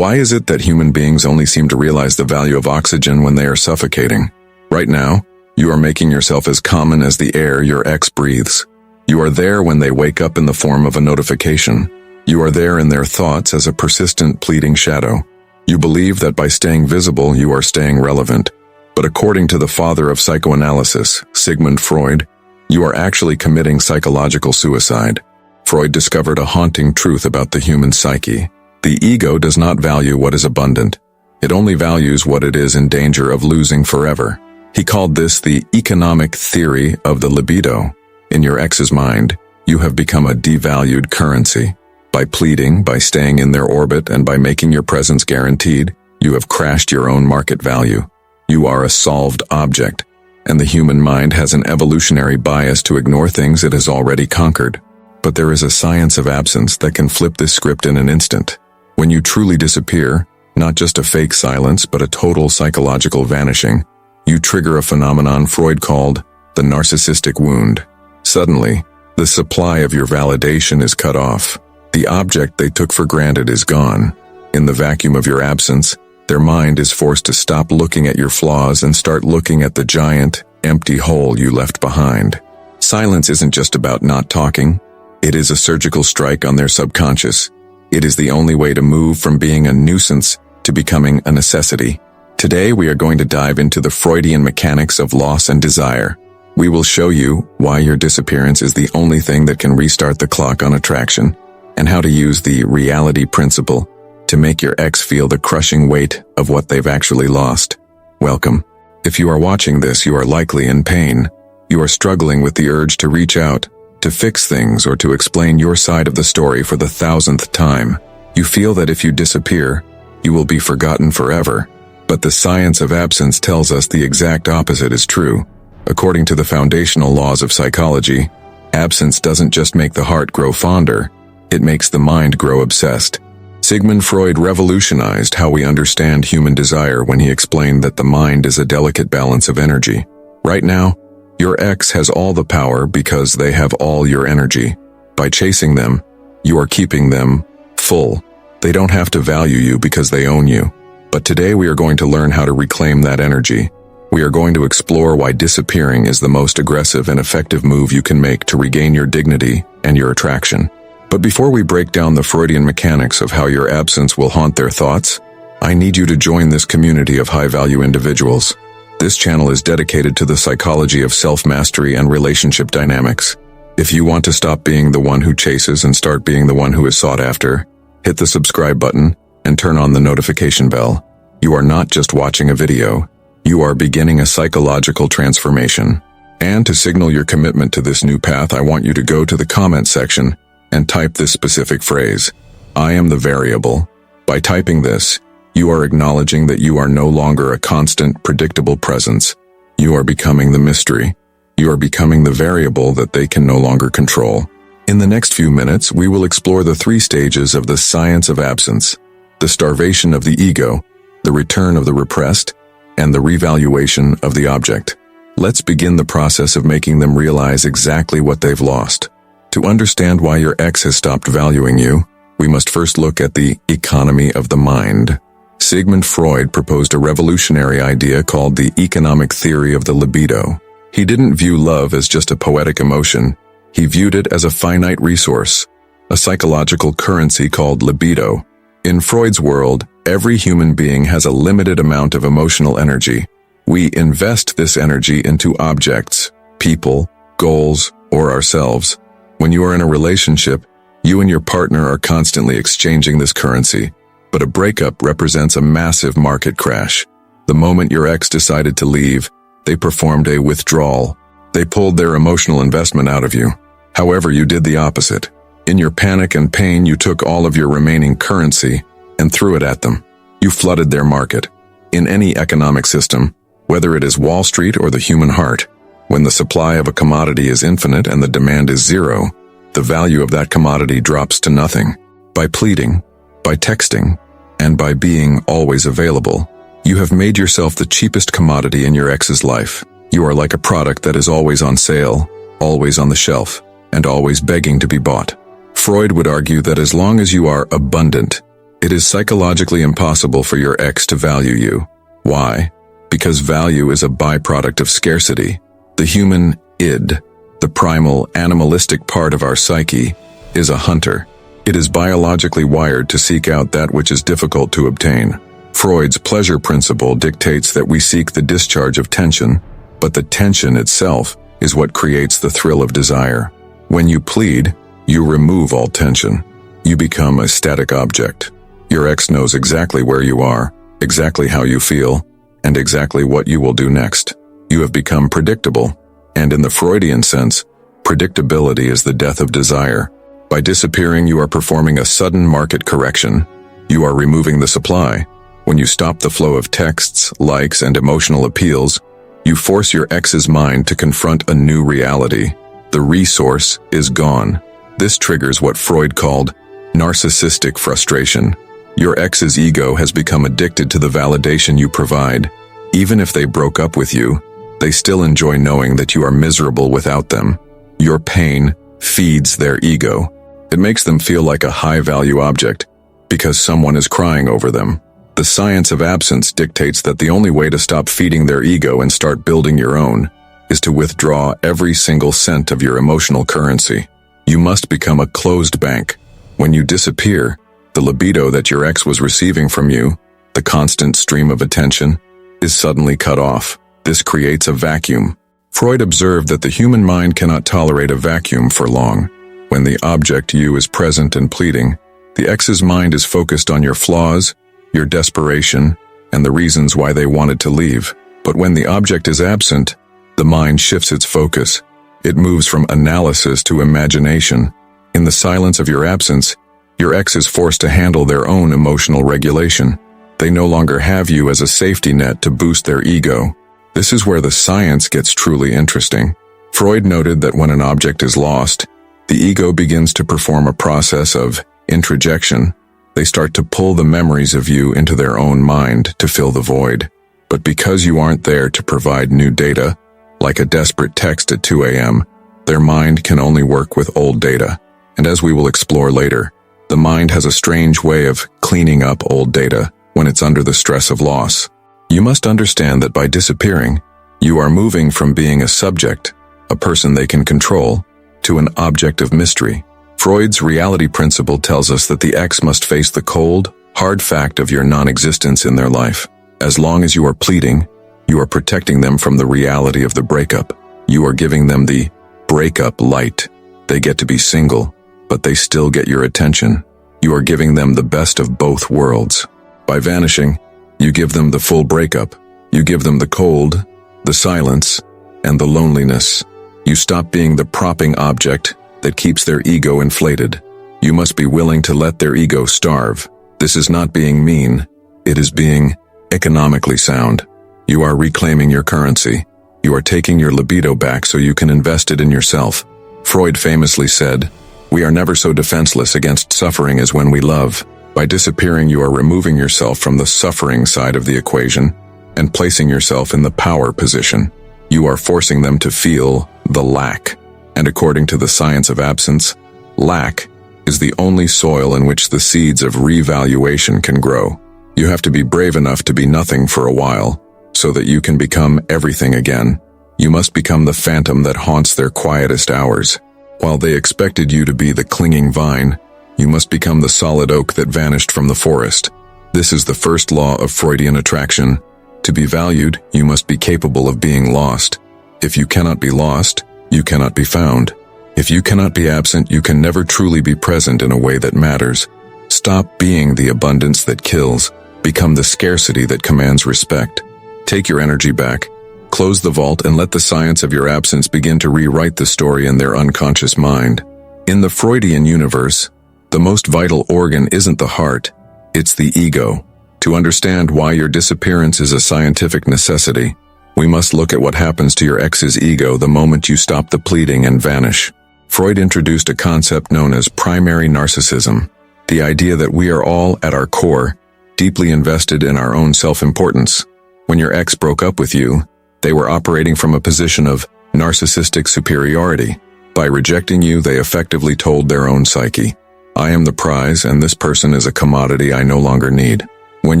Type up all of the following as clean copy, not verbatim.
Why is it that human beings only seem to realize the value of oxygen when they are suffocating? Right now, you are making yourself as common as the air your ex breathes. You are there when they wake up in the form of a notification. You are there in their thoughts as a persistent, pleading shadow. You believe that by staying visible, you are staying relevant. But according to the father of psychoanalysis, Sigmund Freud, you are actually committing psychological suicide. Freud discovered a haunting truth about the human psyche. The ego does not value what is abundant. It only values what it is in danger of losing forever. He called this the economic theory of the libido. In your ex's mind, you have become a devalued currency. By pleading, by staying in their orbit, and by making your presence guaranteed, you have crashed your own market value. You are a solved object, and the human mind has an evolutionary bias to ignore things it has already conquered. But there is a science of absence that can flip this script in an instant. When you truly disappear, not just a fake silence, but a total psychological vanishing, you trigger a phenomenon Freud called the narcissistic wound. Suddenly, the supply of your validation is cut off. The object they took for granted is gone. In the vacuum of your absence, their mind is forced to stop looking at your flaws and start looking at the giant, empty hole you left behind. Silence isn't just about not talking. It is a surgical strike on their subconscious. It is the only way to move from being a nuisance to becoming a necessity. Today we are going to dive into the Freudian mechanics of loss and desire. We will show you why your disappearance is the only thing that can restart the clock on attraction, and how to use the reality principle to make your ex feel the crushing weight of what they've actually lost. Welcome. If you are watching this, you are likely in pain. You are struggling with the urge to reach out, to fix things, or to explain your side of the story for the 1000th time. You feel that if you disappear, you will be forgotten forever. But the science of absence tells us the exact opposite is true. According to the foundational laws of psychology, absence doesn't just make the heart grow fonder, it makes the mind grow obsessed. Sigmund Freud revolutionized how we understand human desire when he explained that the mind is a delicate balance of energy. Right now, your ex has all the power because they have all your energy. By chasing them, you are keeping them full. They don't have to value you because they own you. But today we are going to learn how to reclaim that energy. We are going to explore why disappearing is the most aggressive and effective move you can make to regain your dignity and your attraction. But before we break down the Freudian mechanics of how your absence will haunt their thoughts, I need you to join this community of high-value individuals. This channel is dedicated to the psychology of self-mastery and relationship dynamics. If you want to stop being the one who chases and start being the one who is sought after, hit the subscribe button and turn on the notification bell. You are not just watching a video, you are beginning a psychological transformation. And to signal your commitment to this new path, I want you to go to the comment section and type this specific phrase, "I am the variable." By typing this, you are acknowledging that you are no longer a constant, predictable presence. You are becoming the mystery. You are becoming the variable that they can no longer control. In the next few minutes, we will explore the 3 stages of the science of absence: the starvation of the ego, the return of the repressed, and the revaluation of the object. Let's begin the process of making them realize exactly what they've lost. To understand why your ex has stopped valuing you, we must first look at the economy of the mind. Sigmund Freud proposed a revolutionary idea called the economic theory of the libido. He didn't view love as just a poetic emotion. He viewed it as a finite resource, a psychological currency called libido. In Freud's world, every human being has a limited amount of emotional energy. We invest this energy into objects, people, goals, or ourselves. When you are in a relationship, you and your partner are constantly exchanging this currency. But a breakup represents a massive market crash. The moment your ex decided to leave, they performed a withdrawal. They pulled their emotional investment out of you. However, you did the opposite. In your panic and pain, you took all of your remaining currency and threw it at them. You flooded their market. In any economic system, whether it is Wall Street or the human heart, when the supply of a commodity is infinite and the demand is zero, the value of that commodity drops to nothing. By pleading, by texting, and by being always available, you have made yourself the cheapest commodity in your ex's life. You are like a product that is always on sale, always on the shelf, and always begging to be bought. Freud would argue that as long as you are abundant, It is psychologically impossible for your ex to value you. Why? Because value is a byproduct of scarcity. The human id, the primal, animalistic part of our psyche, is a hunter. It is biologically wired to seek out that which is difficult to obtain. Freud's pleasure principle dictates that we seek the discharge of tension, but the tension itself is what creates the thrill of desire. When you plead, you remove all tension. You become a static object. Your ex knows exactly where you are, exactly how you feel, and exactly what you will do next. You have become predictable, and in the Freudian sense, predictability is the death of desire. By disappearing, you are performing a sudden market correction. You are removing the supply. When you stop the flow of texts, likes, and emotional appeals, you force your ex's mind to confront a new reality. The resource is gone. This triggers what Freud called narcissistic frustration. Your ex's ego has become addicted to the validation you provide. Even if they broke up with you, they still enjoy knowing that you are miserable without them. Your pain feeds their ego. It makes them feel like a high-value object because someone is crying over them. The science of absence dictates that the only way to stop feeding their ego and start building your own is to withdraw every single cent of your emotional currency. You must become a closed bank. When you disappear, the libido that your ex was receiving from you, the constant stream of attention, is suddenly cut off. This creates a vacuum. Freud observed that the human mind cannot tolerate a vacuum for long. When the object you is present and pleading, the ex's mind is focused on your flaws, your desperation, and the reasons why they wanted to leave. But when the object is absent, the mind shifts its focus. It moves from analysis to imagination. In the silence of your absence, your ex is forced to handle their own emotional regulation. They no longer have you as a safety net to boost their ego. This is where the science gets truly interesting. Freud noted that when an object is lost, the ego begins to perform a process of introjection. They start to pull the memories of you into their own mind to fill the void. But because you aren't there to provide new data, like a desperate text at 2 a.m., their mind can only work with old data. And as we will explore later, the mind has a strange way of cleaning up old data when it's under the stress of loss. You must understand that by disappearing, you are moving from being a subject, a person they can control, to an object of mystery. Freud's reality principle tells us that the ex must face the cold, hard fact of your non-existence in their life. As long as you are pleading, you are protecting them from the reality of the breakup. You are giving them the breakup light. They get to be single, but they still get your attention. You are giving them the best of both worlds. By vanishing, you give them the full breakup. You give them the cold, the silence, and the loneliness. You stop being the propping object that keeps their ego inflated. You must be willing to let their ego starve. This is not being mean. It is being economically sound. You are reclaiming your currency. You are taking your libido back so you can invest it in yourself. Freud famously said, "We are never so defenseless against suffering as when we love." By disappearing, you are removing yourself from the suffering side of the equation and placing yourself in the power position. You are forcing them to feel the lack. And according to the science of absence, lack is the only soil in which the seeds of revaluation can grow. You have to be brave enough to be nothing for a while, so that you can become everything again. You must become the phantom that haunts their quietest hours. While they expected you to be the clinging vine, you must become the solid oak that vanished from the forest. This is the first law of Freudian attraction. To be valued, you must be capable of being lost. If you cannot be lost, you cannot be found. If you cannot be absent, you can never truly be present in a way that matters. Stop being the abundance that kills. Become the scarcity that commands respect. Take your energy back. Close the vault and let the science of your absence begin to rewrite the story in their unconscious mind. In the Freudian universe, the most vital organ isn't the heart, it's the ego. To understand why your disappearance is a scientific necessity, we must look at what happens to your ex's ego the moment you stop the pleading and vanish. Freud introduced a concept known as primary narcissism, the idea that we are all, at our core, deeply invested in our own self-importance. When your ex broke up with you, they were operating from a position of narcissistic superiority. By rejecting you, they effectively told their own psyche, I am the prize, and this person is a commodity I no longer need. When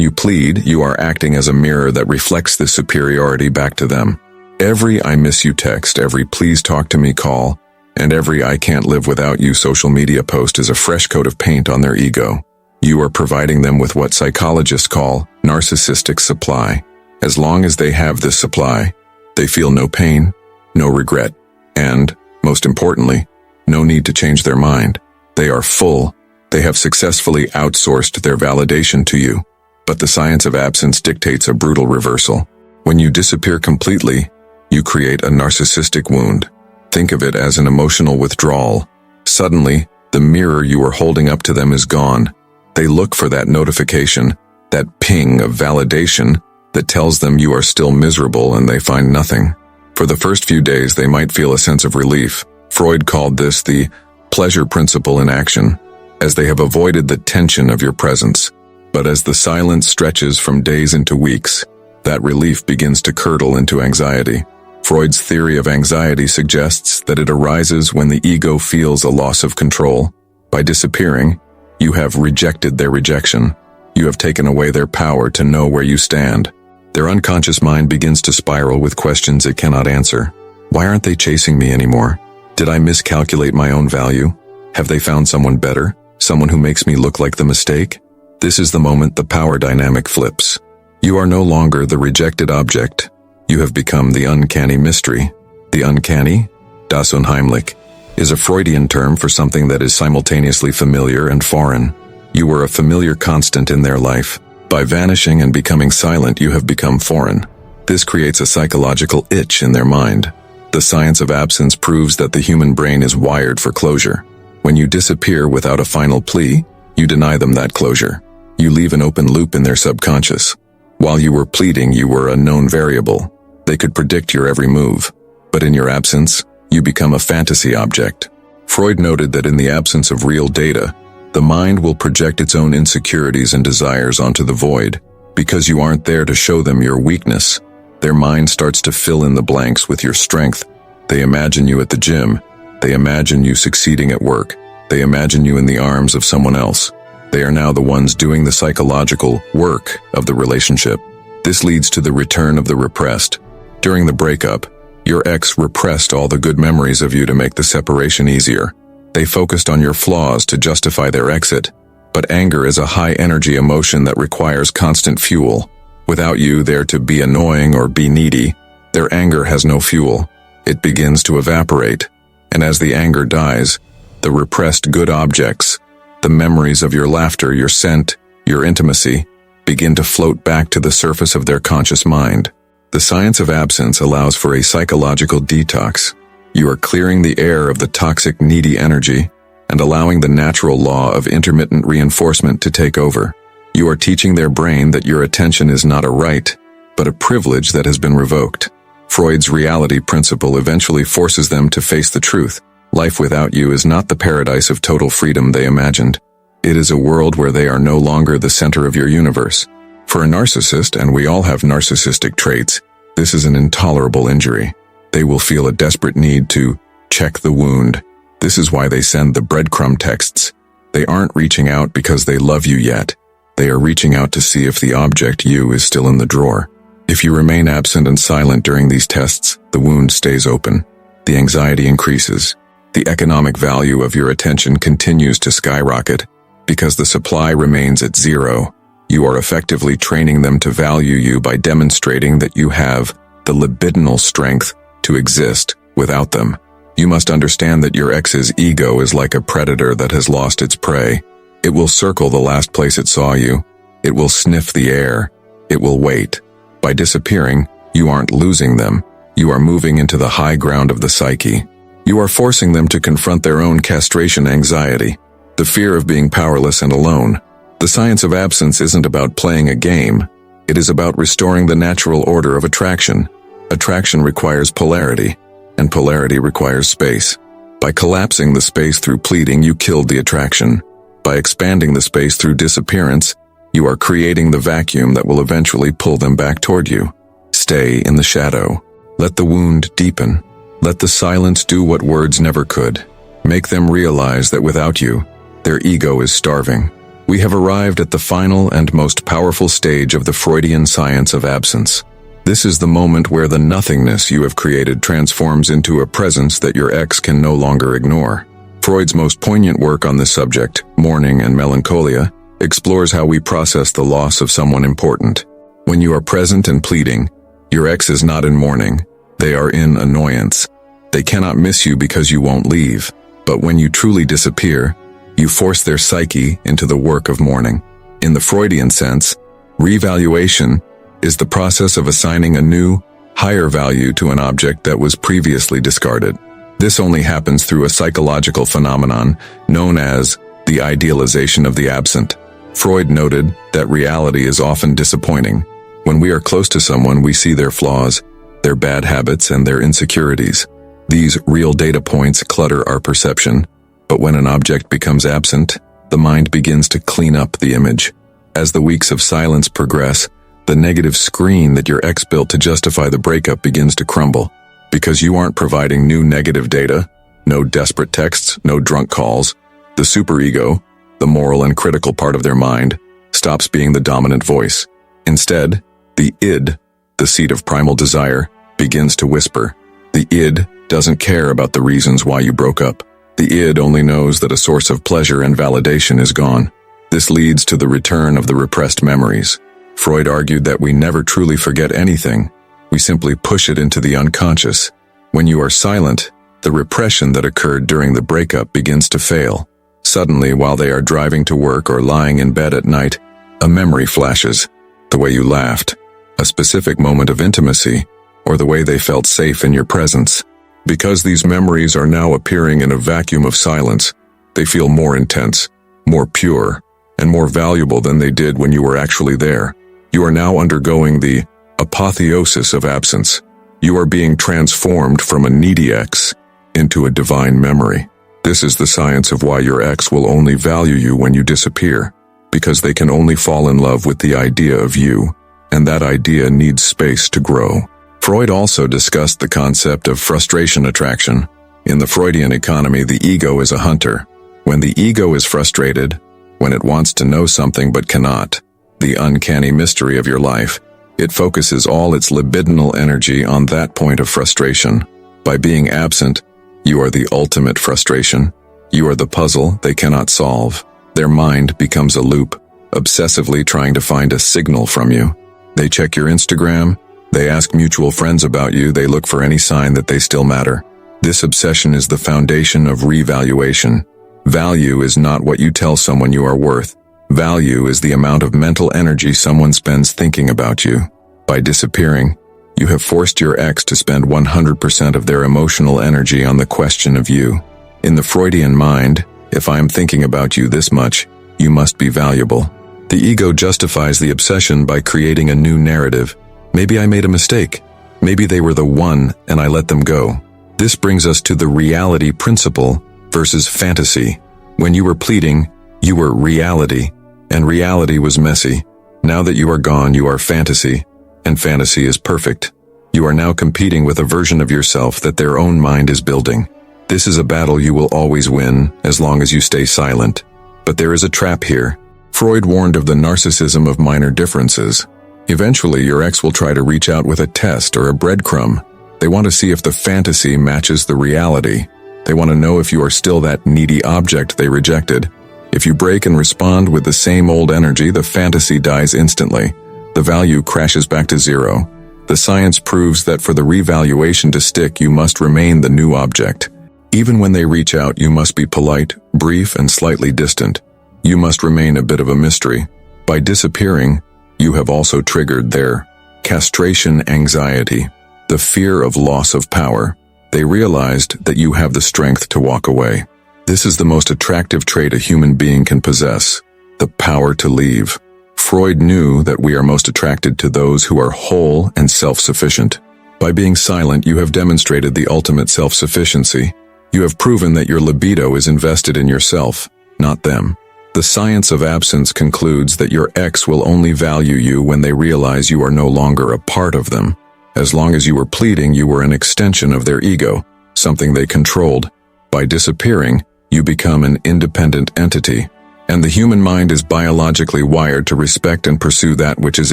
you plead, you are acting as a mirror that reflects this superiority back to them. Every I miss you text, every please talk to me call, and every I can't live without you social media post is a fresh coat of paint on their ego. You are providing them with what psychologists call narcissistic supply. As long as they have this supply, they feel no pain, no regret, and, most importantly, no need to change their mind. They are full. They have successfully outsourced their validation to you. But the science of absence dictates a brutal reversal. When you disappear completely, you create a narcissistic wound. Think of it as an emotional withdrawal. Suddenly, the mirror you were holding up to them is gone. They look for that notification, that ping of validation that tells them you are still miserable, and they find nothing. For the first few days, they might feel a sense of relief. Freud called this the pleasure principle in action, as they have avoided the tension of your presence. But as the silence stretches from days into weeks, that relief begins to curdle into anxiety. Freud's theory of anxiety suggests that it arises when the ego feels a loss of control. By disappearing, you have rejected their rejection. You have taken away their power to know where you stand. Their unconscious mind begins to spiral with questions it cannot answer. Why aren't they chasing me anymore? Did I miscalculate my own value? Have they found someone better? Someone who makes me look like the mistake? This is the moment the power dynamic flips. You are no longer the rejected object. You have become the uncanny mystery. The uncanny, das Unheimlich, is a Freudian term for something that is simultaneously familiar and foreign. You were a familiar constant in their life. By vanishing and becoming silent, you have become foreign. This creates a psychological itch in their mind. The science of absence proves that the human brain is wired for closure. When you disappear without a final plea, you deny them that closure. You leave an open loop in their subconscious. While you were pleading, you were a known variable. They could predict your every move. But in your absence, you become a fantasy object. Freud noted that in the absence of real data, the mind will project its own insecurities and desires onto the void. Because you aren't there to show them your weakness, their mind starts to fill in the blanks with your strength. They imagine you at the gym. They imagine you succeeding at work. They imagine you in the arms of someone else. They are now the ones doing the psychological work of the relationship. This leads to the return of the repressed. During the breakup, your ex repressed all the good memories of you to make the separation easier. They focused on your flaws to justify their exit. But anger is a high-energy emotion that requires constant fuel. Without you there to be annoying or be needy, their anger has no fuel. It begins to evaporate. And as the anger dies, the repressed good objects, the memories of your laughter, your scent, your intimacy, begin to float back to the surface of their conscious mind. The science of absence allows for a psychological detox. You are clearing the air of the toxic, needy energy and allowing the natural law of intermittent reinforcement to take over. You are teaching their brain that your attention is not a right, but a privilege that has been revoked. Freud's reality principle eventually forces them to face the truth. Life without you is not the paradise of total freedom they imagined. It is a world where they are no longer the center of your universe. For a narcissist, and we all have narcissistic traits, this is an intolerable injury. They will feel a desperate need to check the wound. This is why they send the breadcrumb texts. They aren't reaching out because they love you yet. They are reaching out to see if the object you is still in the drawer. If you remain absent and silent during these tests, the wound stays open. The anxiety increases. The economic value of your attention continues to skyrocket. Because the supply remains at zero, you are effectively training them to value you by demonstrating that you have the libidinal strength to exist without them. You must understand that your ex's ego is like a predator that has lost its prey. It will circle the last place it saw you. It will sniff the air. It will wait. By disappearing, you aren't losing them. You are moving into the high ground of the psyche. You are forcing them to confront their own castration anxiety, the fear of being powerless and alone. The science of absence isn't about playing a game. It is about restoring the natural order of attraction. Attraction requires polarity, and polarity requires space. By collapsing the space through pleading, you killed the attraction. By expanding the space through disappearance, you are creating the vacuum that will eventually pull them back toward you. Stay in the shadow. Let the wound deepen. Let the silence do what words never could. Make them realize that without you, Their ego is starving. We have arrived at the final and most powerful stage of the Freudian science of absence. This is the moment where the nothingness you have created transforms into a presence that your ex can no longer ignore. Freud's most poignant work on this subject, Mourning and Melancholia, explores how we process the loss of someone important. When you are present and pleading, your ex is not in mourning, they are in annoyance. They cannot miss you because you won't leave, but when you truly disappear, you force their psyche into the work of mourning. In the Freudian sense, revaluation is the process of assigning a new, higher value to an object that was previously discarded. This only happens through a psychological phenomenon known as the idealization of the absent. Freud noted that reality is often disappointing. When we are close to someone, we see their flaws, their bad habits, and their insecurities. These real data points clutter our perception, but when an object becomes absent, the mind begins to clean up the image. As the weeks of silence progress, the negative screen that your ex built to justify the breakup begins to crumble. Because you aren't providing new negative data, no desperate texts, no drunk calls, the superego, the moral and critical part of their mind, stops being the dominant voice. Instead, the id, the seat of primal desire, begins to whisper. The id doesn't care about the reasons why you broke up. The id only knows that a source of pleasure and validation is gone. This leads to the return of the repressed memories. Freud argued that we never truly forget anything. We simply push it into the unconscious. When you are silent, the repression that occurred during the breakup begins to fail. Suddenly, while they are driving to work or lying in bed at night, a memory flashes. The way you laughed, a specific moment of intimacy, or the way they felt safe in your presence. Because these memories are now appearing in a vacuum of silence, they feel more intense, more pure, and more valuable than they did when you were actually there. You are now undergoing the apotheosis of absence. You are being transformed from a needy ex into a divine memory. This is the science of why your ex will only value you when you disappear, because they can only fall in love with the idea of you, and that idea needs space to grow. Freud also discussed the concept of frustration attraction. In the Freudian economy, the ego is a hunter. When the ego is frustrated, when it wants to know something but cannot, the uncanny mystery of your life, it focuses all its libidinal energy on that point of frustration. By being absent, you are the ultimate frustration. You are the puzzle they cannot solve. Their mind becomes a loop, obsessively trying to find a signal from you. They check your Instagram, they ask mutual friends about you, they look for any sign that they still matter. This obsession is the foundation of revaluation. Value is not what you tell someone you are worth. Value is the amount of mental energy someone spends thinking about you. By disappearing, you have forced your ex to spend 100% of their emotional energy on the question of you. In the Freudian mind, if I am thinking about you this much, you must be valuable. The ego justifies the obsession by creating a new narrative. Maybe I made a mistake. Maybe they were the one and I let them go. This brings us to the reality principle versus fantasy. When you were pleading, you were reality, and reality was messy. Now that you are gone, you are fantasy, and fantasy is perfect. You are now competing with a version of yourself that their own mind is building. This is a battle you will always win as long as you stay silent. But there is a trap here. Freud warned of the narcissism of minor differences. Eventually, your ex will try to reach out with a test or a breadcrumb. They want to see if the fantasy matches the reality. They want to know if you are still that needy object they rejected. If you break and respond with the same old energy, the fantasy dies instantly. The value crashes back to zero. The science proves that for the revaluation to stick, you must remain the new object. Even when they reach out, you must be polite, brief, and slightly distant. You must remain a bit of a mystery. By disappearing, you have also triggered their castration anxiety, the fear of loss of power. They realized that you have the strength to walk away. This is the most attractive trait a human being can possess, the power to leave. Freud knew that we are most attracted to those who are whole and self-sufficient. By being silent, you have demonstrated the ultimate self-sufficiency. You have proven that your libido is invested in yourself, not them. The science of absence concludes that your ex will only value you when they realize you are no longer a part of them. As long as you were pleading, you were an extension of their ego, something they controlled. By disappearing, You become an independent entity, and the human mind is biologically wired to respect and pursue that which is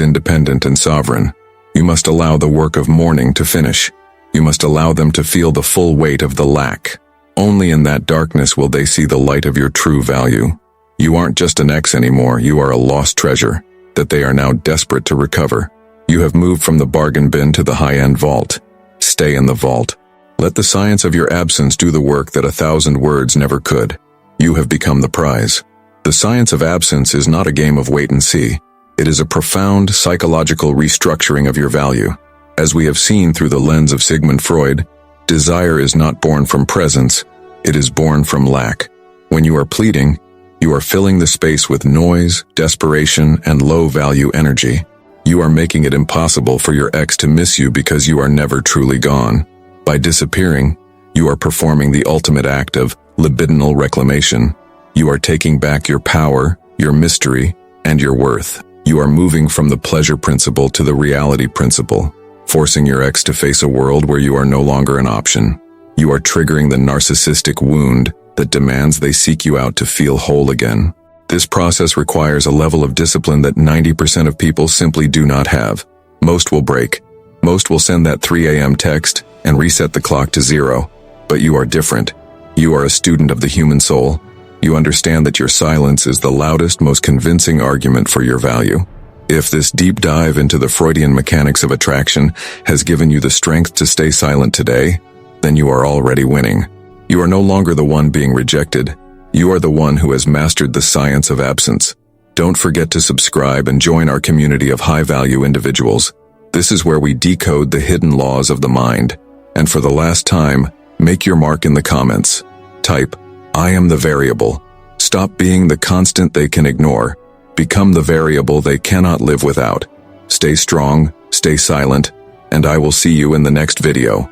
independent and sovereign. You must allow the work of mourning to finish. You must allow them to feel the full weight of the lack. Only in that darkness will they see the light of your true value. You aren't just an X anymore, you are a lost treasure that they are now desperate to recover. You have moved from the bargain bin to the high-end vault. Stay in the vault. Let the science of your absence do the work that 1,000 words never could. You have become the prize. The science of absence is not a game of wait and see. It is a profound psychological restructuring of your value. As we have seen through the lens of Sigmund Freud, desire is not born from presence, it is born from lack. When you are pleading, you are filling the space with noise, desperation, and low-value energy. You are making it impossible for your ex to miss you because you are never truly gone. By disappearing, you are performing the ultimate act of libidinal reclamation. You are taking back your power, your mystery, and your worth. You are moving from the pleasure principle to the reality principle, forcing your ex to face a world where you are no longer an option. You are triggering the narcissistic wound that demands they seek you out to feel whole again. This process requires a level of discipline that 90% of people simply do not have. Most will break. Most will send that 3 a.m. text and reset the clock to 0. But you are different. You are a student of the human soul. You understand that your silence is the loudest, most convincing argument for your value. If this deep dive into the Freudian mechanics of attraction has given you the strength to stay silent today, then you are already winning. You are no longer the one being rejected. You are the one who has mastered the science of absence. Don't forget to subscribe and join our community of high-value individuals. This is where we decode the hidden laws of the mind. And for the last time, make your mark in the comments. Type, "I am the variable." Stop being the constant they can ignore. Become the variable they cannot live without. Stay strong, stay silent, and I will see you in the next video.